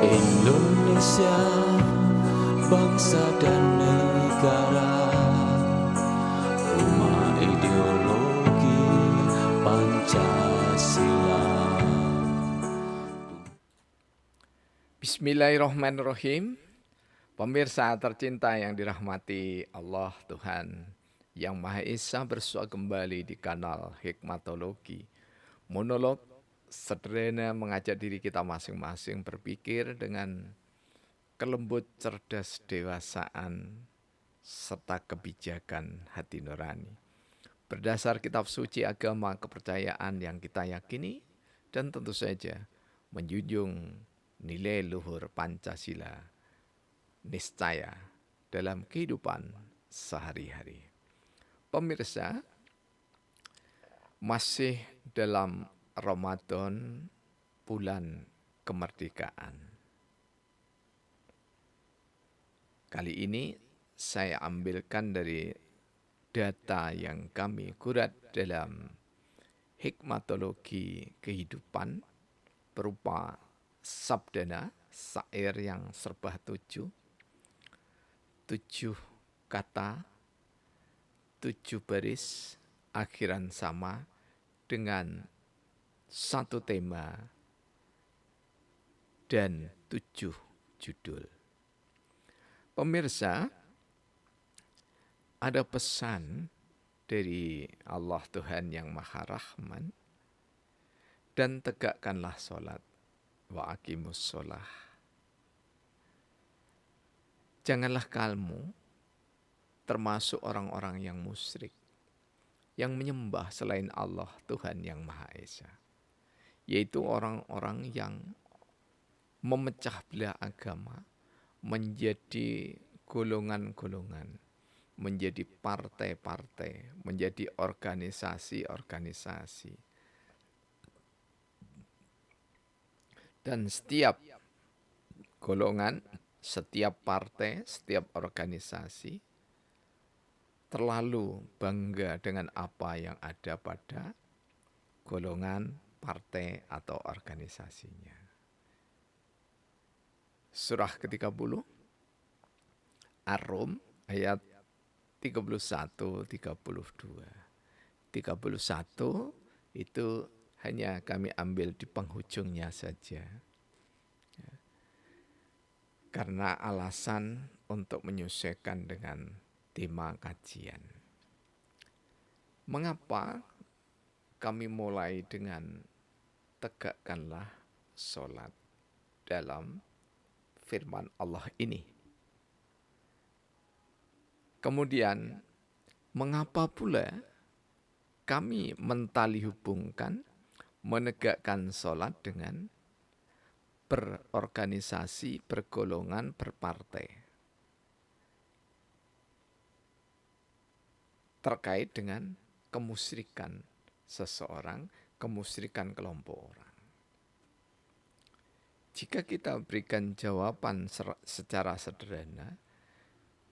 Indonesia, bangsa dan negara, rumah ideologi Pancasila. Bismillahirrahmanirrahim. Pemirsa tercinta yang dirahmati Allah Tuhan Yang Maha Esa, bersua kembali di kanal Hikmatologi. Monolog sederhana mengajak diri kita masing-masing berpikir dengan kelembut, cerdas, dewasaan, serta kebijakan hati nurani. Berdasar kitab suci agama kepercayaan yang kita yakini, dan tentu saja menjunjung nilai luhur Pancasila niscaya dalam kehidupan sehari-hari. Pemirsa, masih dalam Ramadan, bulan kemerdekaan. Kali ini saya ambilkan dari data yang kami kurat dalam hikmatologi kehidupan berupa sabdana, syair yang serba 7 kata, 7 baris, akhiran sama dengan satu tema dan 7 judul. Pemirsa, ada pesan dari Allah Tuhan yang Maha Rahman, dan tegakkanlah sholat, wa aqimus sholah. Janganlah kamu termasuk orang-orang yang musyrik, yang menyembah selain Allah Tuhan yang Maha Esa, yaitu orang-orang yang memecah belah agama menjadi golongan-golongan, menjadi partai-partai, menjadi organisasi-organisasi. Dan setiap golongan, setiap partai, setiap organisasi terlalu bangga dengan apa yang ada pada golongan, partai, atau organisasinya. Surah ke-30, Ar-Rum, ayat 31-32. 31 itu hanya kami ambil di penghujungnya saja, karena alasan untuk menyesuaikan dengan tema kajian. Mengapa kami mulai dengan tegakkanlah sholat dalam firman Allah ini? Kemudian, mengapa pula kami mentali hubungkan menegakkan sholat dengan berorganisasi, bergolongan, berpartai, terkait dengan kemusyrikan seseorang, kemusyrikan kelompok orang. Jika kita berikan jawaban secara sederhana,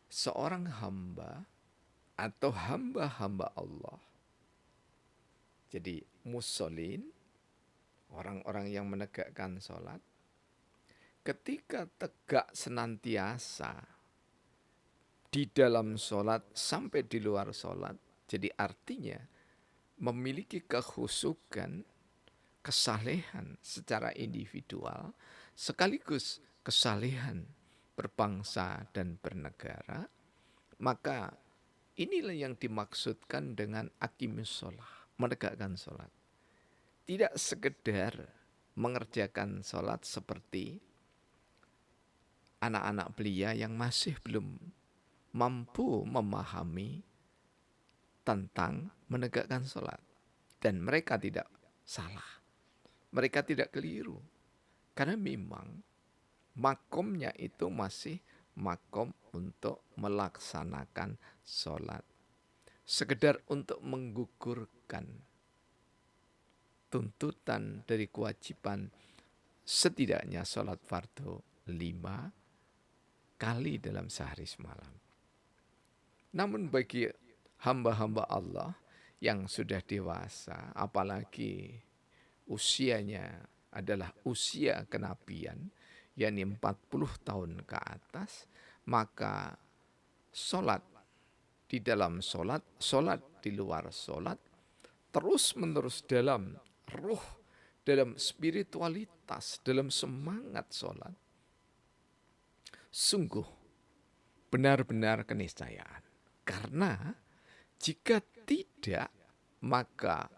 seorang hamba atau hamba-hamba Allah, jadi musholin, orang-orang yang menegakkan sholat, ketika tegak senantiasa di dalam sholat sampai di luar sholat, jadi artinya memiliki kekhusyukan, kesalehan secara individual, sekaligus kesalehan berbangsa dan bernegara, maka inilah yang dimaksudkan dengan aqimus sholah, menegakkan sholat. Tidak sekedar mengerjakan sholat seperti anak-anak belia yang masih belum mampu memahami tentang menegakkan sholat. Dan mereka tidak salah, mereka tidak keliru, karena memang makomnya itu masih makom untuk melaksanakan sholat, sekedar untuk menggugurkan tuntutan dari kewajiban setidaknya sholat fardu 5 kali dalam sehari semalam. Namun bagi hamba-hamba Allah yang sudah dewasa, apalagi usianya adalah usia kenabian, yakni 40 tahun ke atas, maka sholat di dalam sholat, sholat di luar sholat, terus-menerus dalam ruh, dalam spiritualitas, dalam semangat sholat, sungguh benar-benar keniscayaan. Karena jika tidak, maka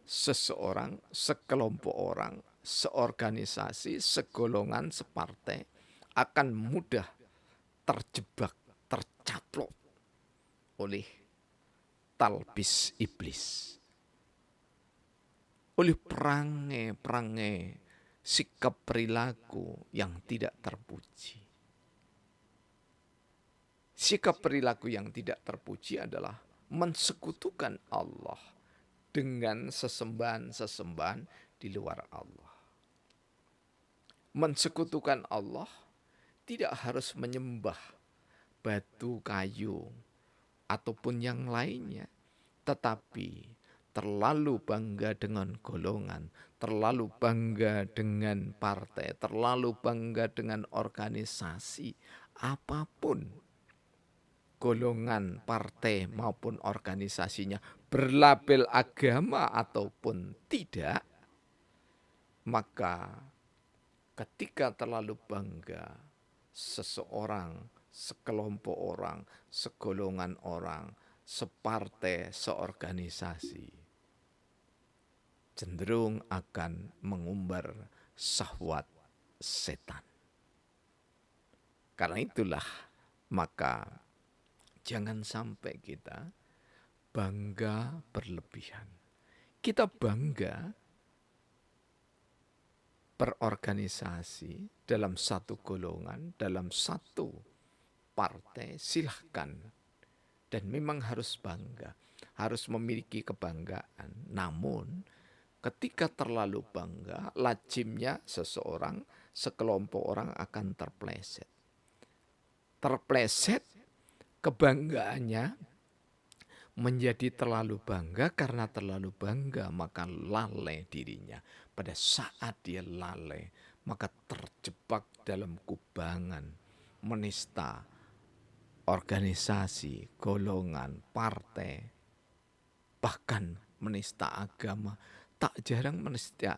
seseorang, sekelompok orang, seorganisasi, segolongan, separtai akan mudah terjebak, tercaplok oleh talbis iblis, oleh perangai-perangai sikap perilaku yang tidak terpuji. Sikap perilaku yang tidak terpuji adalah mensekutukan Allah dengan sesembahan-sesembahan di luar Allah. Mensekutukan Allah tidak harus menyembah batu, kayu, ataupun yang lainnya, tetapi terlalu bangga dengan golongan, terlalu bangga dengan partai, terlalu bangga dengan organisasi, apapun golongan, partai maupun organisasinya, berlabel agama ataupun tidak, maka ketika terlalu bangga seseorang, sekelompok orang, segolongan orang, separtai, seorganisasi, cenderung akan mengumbar syahwat setan. Karena itulah maka jangan sampai kita bangga berlebihan. Kita bangga berorganisasi dalam satu golongan, dalam satu partai, silahkan. Dan memang harus bangga, harus memiliki kebanggaan. Namun ketika terlalu bangga, lazimnya seseorang, sekelompok orang akan terpleset. Terpleset kebanggaannya menjadi terlalu bangga, karena terlalu bangga maka lalai dirinya. Pada saat dia lalai, maka terjebak dalam kubangan, menista organisasi, golongan, partai, bahkan menista agama, tak jarang menista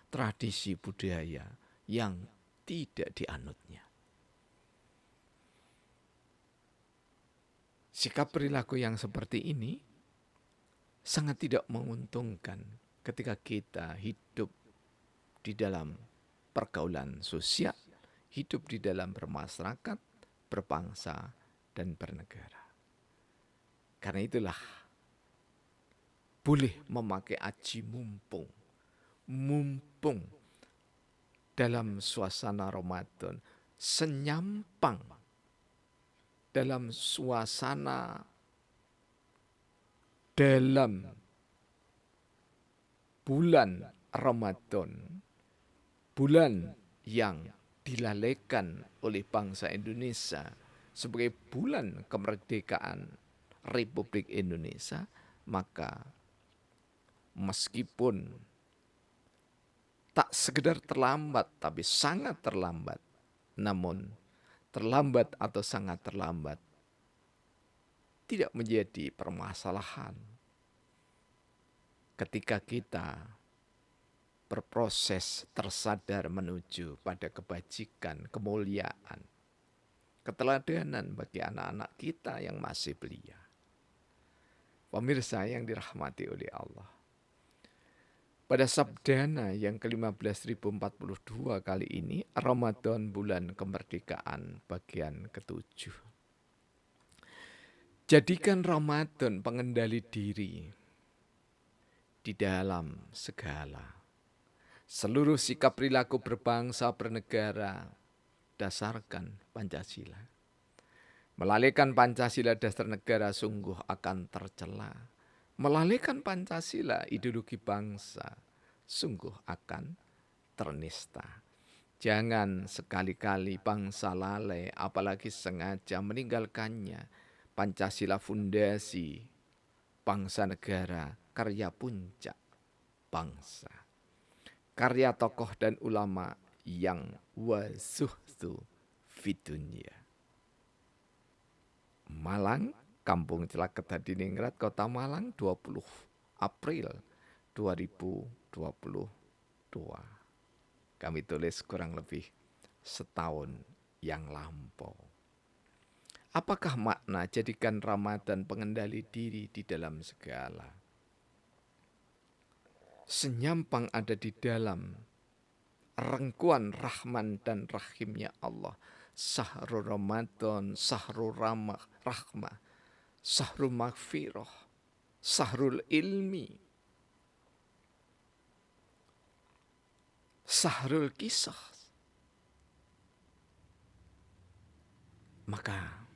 tradisi budaya yang tidak dianutnya. Sikap perilaku yang seperti ini sangat tidak menguntungkan ketika kita hidup di dalam pergaulan sosial, hidup di dalam bermasyarakat, berbangsa, dan bernegara. Karena itulah boleh memakai aji mumpung dalam suasana Ramadan, senyampang dalam suasana, dalam bulan Ramadan, bulan yang dilalaikan oleh bangsa Indonesia sebagai bulan kemerdekaan Republik Indonesia, maka meskipun tak sekedar terlambat, tapi sangat terlambat, namun terlambat atau sangat terlambat tidak menjadi permasalahan ketika kita berproses tersadar menuju pada kebajikan, kemuliaan, keteladanan bagi anak-anak kita yang masih belia. Pemirsa yang dirahmati oleh Allah, pada Sabdana yang ke-15.042 kali ini, Ramadan bulan kemerdekaan bagian ke-7. Jadikan Ramadan pengendali diri di dalam segala. Seluruh sikap perilaku berbangsa bernegara dasarkan Pancasila. Melalaikan Pancasila dasar negara sungguh akan tercela. Melalaikan Pancasila ideologi bangsa sungguh akan ternista. Jangan sekali-kali bangsa lalai, apalagi sengaja meninggalkannya. Pancasila fundasi bangsa negara, karya puncak bangsa. Karya tokoh dan ulama yang wazuhtu fidunya. Malang, Kampung Celaket Hadiningrat, Kota Malang, 20 April 2022. Kami tulis kurang lebih setahun yang lampau. Apakah makna jadikan Ramadan pengendali diri di dalam segala? Senyampang ada di dalam rengkuan Rahman dan Rahimnya Allah. Syahrul Ramadan, Syahrul Rahmah, Syahrul Maghfirah, Syahrul Ilmi, Syahrul Kisah. Maka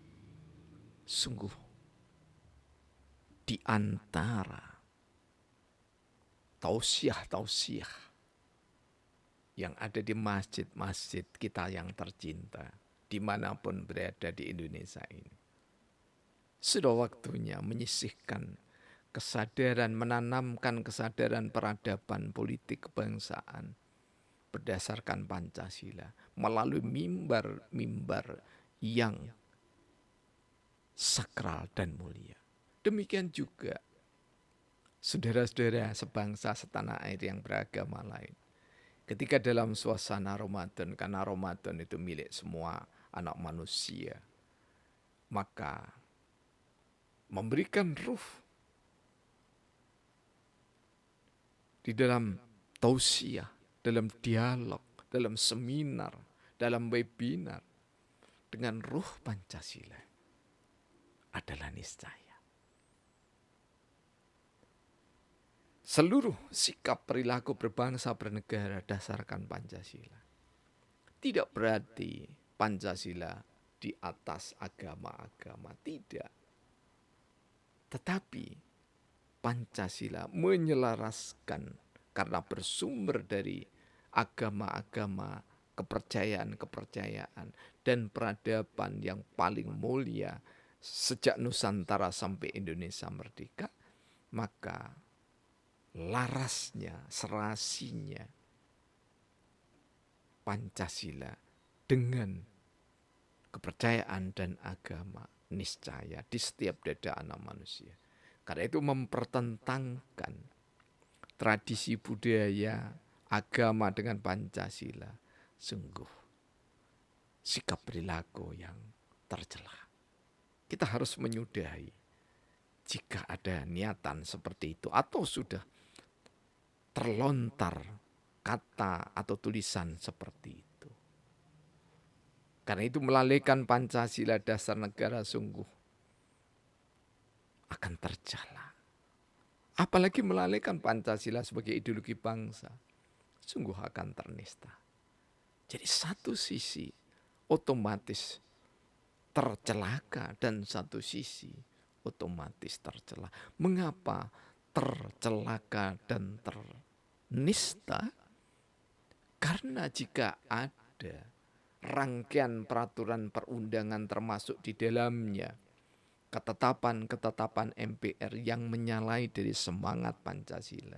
sungguh di antara tausiah-tausiah yang ada di masjid-masjid kita yang tercinta, dimanapun berada di Indonesia ini, sudah waktunya menyisihkan kesadaran, menanamkan kesadaran peradaban politik kebangsaan berdasarkan Pancasila melalui mimbar-mimbar yang sakral dan mulia. Demikian juga saudara-saudara sebangsa setanah air yang beragama lain. Ketika dalam suasana Ramadan, karena Ramadan itu milik semua anak manusia, maka memberikan ruh di dalam tausiah, dalam dialog, dalam seminar, dalam webinar dengan ruh Pancasila adalah niscaya. Seluruh sikap perilaku berbangsa bernegara dasarkan Pancasila. Tidak berarti Pancasila di atas agama-agama, tidak. Tetapi Pancasila menyelaraskan karena bersumber dari agama-agama, kepercayaan-kepercayaan, dan peradaban yang paling mulia sejak Nusantara sampai Indonesia merdeka, maka larasnya, serasinya Pancasila dengan kepercayaan dan agama niscaya di setiap dada anak manusia. Karena itu mempertentangkan tradisi budaya, agama dengan Pancasila, sungguh sikap perilaku yang tercela. Kita harus menyudahi jika ada niatan seperti itu atau sudah terlontar kata atau tulisan seperti itu. Karena itu melalaikan Pancasila dasar negara sungguh akan tercela. Apalagi melalaikan Pancasila sebagai ideologi bangsa, sungguh akan ternista. Jadi satu sisi otomatis tercelaka dan satu sisi otomatis tercela. Mengapa tercelaka dan ternista? Karena jika ada rangkaian peraturan perundangan termasuk di dalamnya ketetapan-ketetapan MPR yang menyalahi dari semangat Pancasila,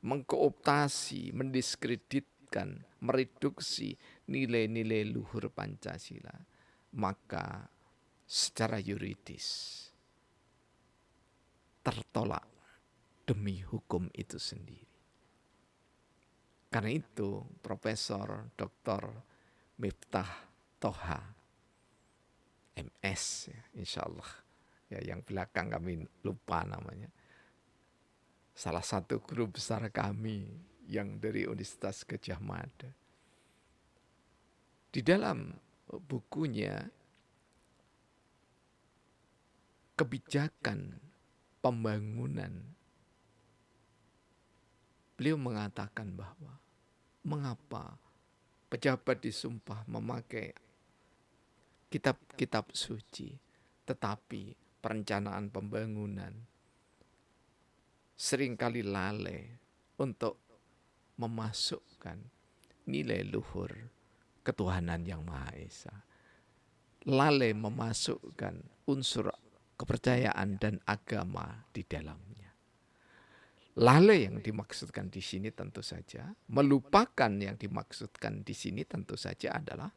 mengkooptasi, mendiskreditkan, mereduksi nilai-nilai luhur Pancasila, maka secara yuridis tertolak demi hukum itu sendiri. Karena itu Profesor Dr. Miftah Toha MS, insya Allah, ya, yang belakang kami lupa namanya, salah satu guru besar kami yang dari Universitas Gadjah Mada, di dalam bukunya Kebijakan Pembangunan, beliau mengatakan bahwa mengapa pejabat disumpah memakai kitab-kitab suci, tetapi perencanaan pembangunan seringkali lalai untuk memasukkan nilai luhur ketuhanan yang Maha Esa, lalai memasukkan unsur kepercayaan dan agama di dalamnya, Lalai yang dimaksudkan di sini tentu saja, melupakan yang dimaksudkan di sini tentu saja adalah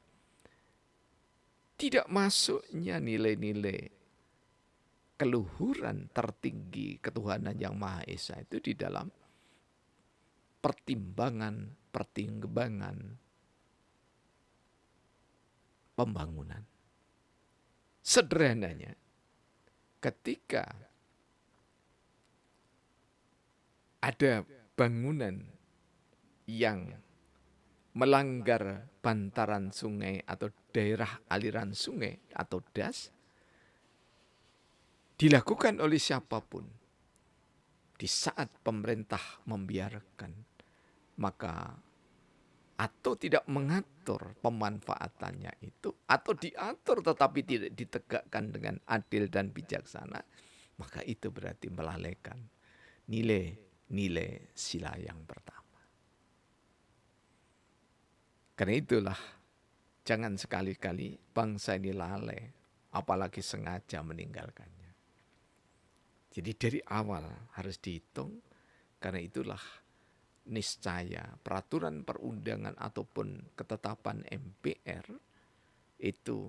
tidak masuknya nilai-nilai keluhuran tertinggi ketuhanan yang Maha Esa itu di dalam pertimbangan pembangunan. Sederhananya, ketika ada bangunan yang melanggar bantaran sungai atau daerah aliran sungai atau das, dilakukan oleh siapapun di saat pemerintah membiarkan, maka atau tidak mengatur pemanfaatannya itu, atau diatur tetapi tidak ditegakkan dengan adil dan bijaksana, maka itu berarti melalaikan nilai-nilai sila yang pertama. Karena itulah jangan sekali-kali bangsa ini lalai, apalagi sengaja meninggalkannya. Jadi dari awal harus dihitung, karena itulah niscaya peraturan perundangan ataupun ketetapan MPR itu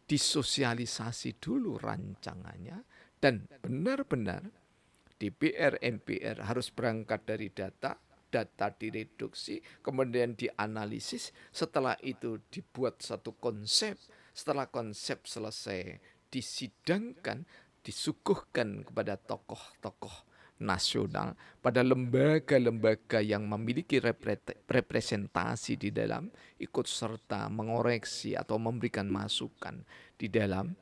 disosialisasi dulu rancangannya, dan benar-benar DPR MPR harus berangkat dari data direduksi, kemudian dianalisis, setelah itu dibuat satu konsep, setelah konsep selesai disidangkan, disuguhkan kepada tokoh-tokoh nasional, pada lembaga-lembaga yang memiliki representasi di dalam, ikut serta mengoreksi atau memberikan masukan di dalam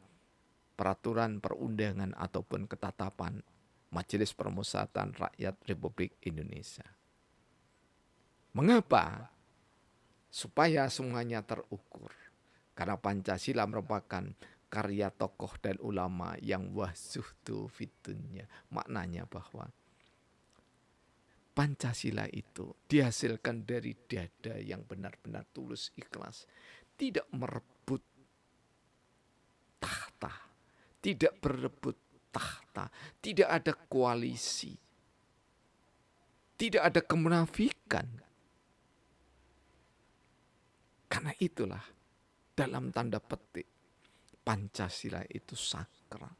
peraturan perundangan ataupun ketetapan Majelis Permusyawaratan Rakyat Republik Indonesia. Mengapa? Supaya semuanya terukur. Karena Pancasila merupakan karya tokoh dan ulama yang wasuhtu fitunya. Maknanya bahwa Pancasila itu dihasilkan dari dada yang benar-benar tulus ikhlas. Tidak merebut tahta, tidak berebut tahta, tidak ada koalisi, tidak ada kemunafikan. Karena itulah dalam tanda petik Pancasila itu sakral.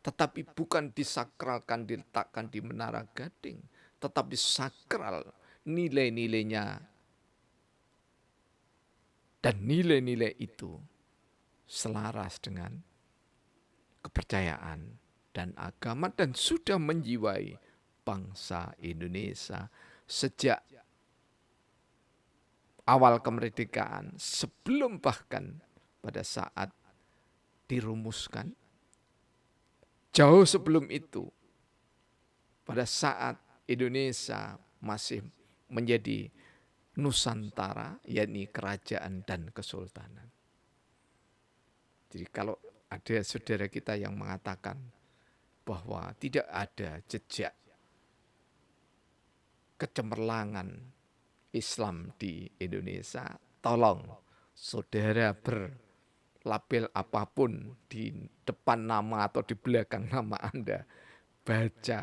Tetapi bukan disakralkan, diletakkan di Menara Gading, tetapi sakral nilai-nilainya. Dan nilai-nilai itu selaras dengan kepercayaan dan agama, dan sudah menjiwai bangsa Indonesia sejak awal kemerdekaan, sebelum bahkan pada saat dirumuskan, jauh sebelum itu, pada saat Indonesia masih menjadi Nusantara, yakni kerajaan dan kesultanan. Jadi kalau ada saudara kita yang mengatakan bahwa tidak ada jejak kecemerlangan Islam di Indonesia, tolong saudara berlabel apapun di depan nama atau di belakang nama Anda, baca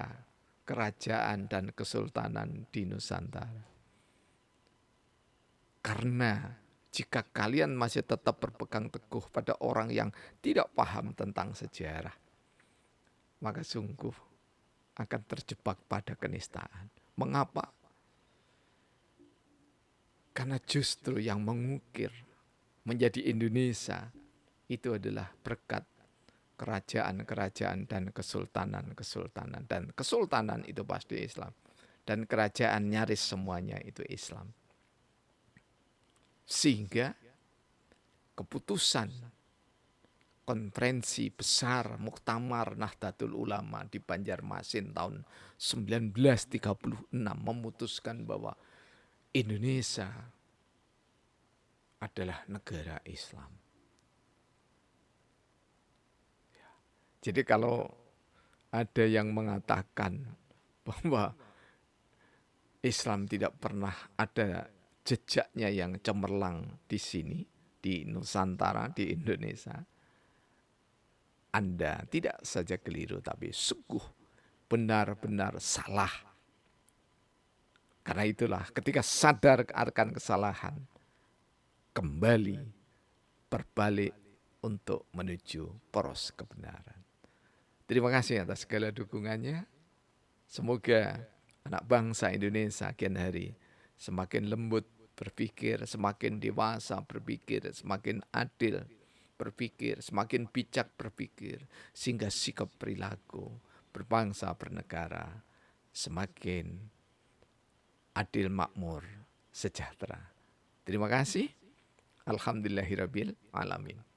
kerajaan dan kesultanan di Nusantara. Karena jika kalian masih tetap berpegang teguh pada orang yang tidak paham tentang sejarah, maka sungguh akan terjebak pada kenistaan. Mengapa? Karena justru yang mengukir menjadi Indonesia itu adalah berkat kerajaan-kerajaan dan kesultanan-kesultanan. Dan kesultanan itu pasti Islam. Dan kerajaan nyaris semuanya itu Islam. Sehingga keputusan konferensi besar Muktamar Nahdlatul Ulama di Banjarmasin tahun 1936 memutuskan bahwa Indonesia adalah negara Islam. Jadi kalau ada yang mengatakan bahwa Islam tidak pernah ada jejaknya yang cemerlang di sini, di Nusantara, di Indonesia, Anda tidak saja keliru, tapi sungguh benar-benar salah. Karena itulah ketika sadar akan kesalahan, kembali berbalik untuk menuju poros kebenaran. Terima kasih atas segala dukungannya. Semoga anak bangsa Indonesia kian hari semakin lembut berpikir, semakin dewasa berpikir, semakin adil berpikir, semakin bijak berpikir, sehingga sikap perilaku berbangsa bernegara semakin adil, makmur, sejahtera. Terima kasih. Alhamdulillahirabbil alamin.